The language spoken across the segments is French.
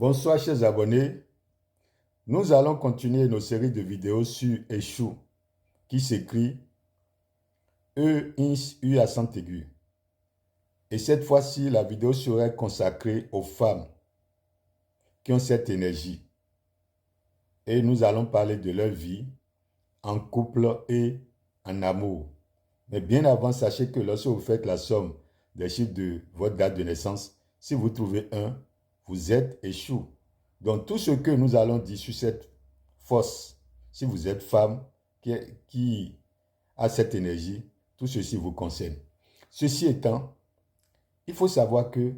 Bonsoir chers abonnés, nous allons continuer nos séries de vidéos sur Eshu qui s'écrit E-U accent aigu. Et cette fois-ci, la vidéo serait consacrée aux femmes qui ont cette énergie. Et nous allons parler de leur vie en couple et en amour. Mais bien avant, sachez que lorsque vous faites la somme des chiffres de votre date de naissance, si vous trouvez 1, vous êtes Eshu. Donc tout ce que nous allons dire sur cette force, si vous êtes femme qui a cette énergie, tout ceci vous concerne. Ceci étant, il faut savoir que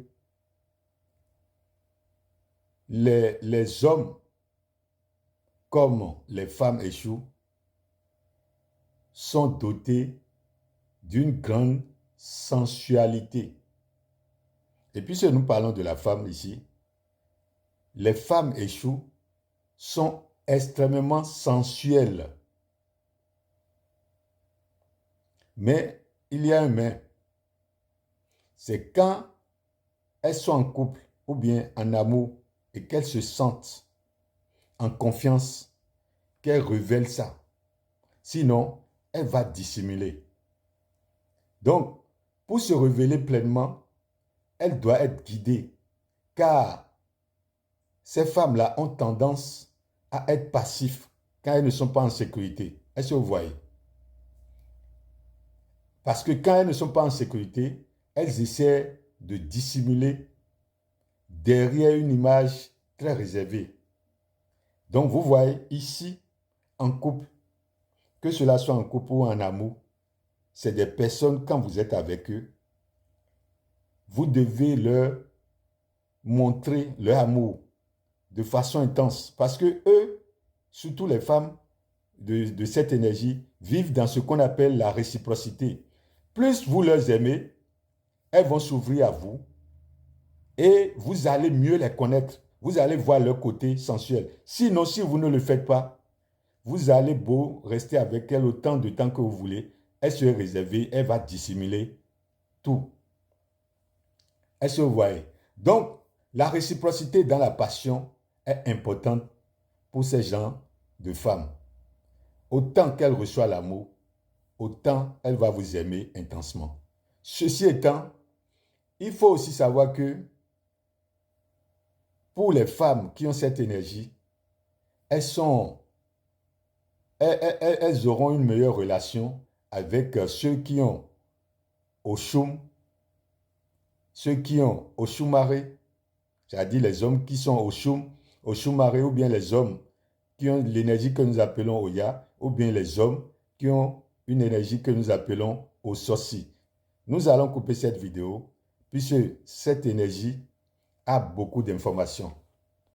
les hommes comme les femmes Eshu sont dotés d'une grande sensualité. Et puisque nous parlons de la femme ici, les femmes Eshu sont extrêmement sensuelles. Mais il y a un mais. C'est quand elles sont en couple ou bien en amour et qu'elles se sentent en confiance, qu'elles révèlent ça. Sinon, elle va dissimuler. Donc, pour se révéler pleinement, elle doit être guidée. Car ces femmes-là ont tendance à être passives quand elles ne sont pas en sécurité. Est-ce que vous voyez? Parce que quand elles ne sont pas en sécurité, elles essaient de dissimuler derrière une image très réservée. Donc vous voyez ici, en couple, que cela soit en couple ou en amour, c'est des personnes, quand vous êtes avec eux, vous devez leur montrer leur amour de façon intense. Parce que eux, surtout les femmes de cette énergie, vivent dans ce qu'on appelle la réciprocité. Plus vous les aimez, elles vont s'ouvrir à vous et vous allez mieux les connaître. Vous allez voir leur côté sensuel. Sinon, si vous ne le faites pas, vous allez beau rester avec elle autant de temps que vous voulez. Elle sera réservée, elle va dissimuler tout. Est-ce que vous voyez? Donc, la réciprocité dans la passion est importante pour ces gens de femmes. Autant qu'elle reçoit l'amour, autant elle va vous aimer intensement. Ceci étant, il faut aussi savoir que pour les femmes qui ont cette énergie, elles auront une meilleure relation avec ceux qui ont Oshun, ceux qui ont Oshumare, c'est-à-dire les hommes qui sont Oshumare, ou bien les hommes qui ont l'énergie que nous appelons Oya, ou bien les hommes qui ont une énergie que nous appelons Ososi. Nous allons couper cette vidéo puisque cette énergie a beaucoup d'informations.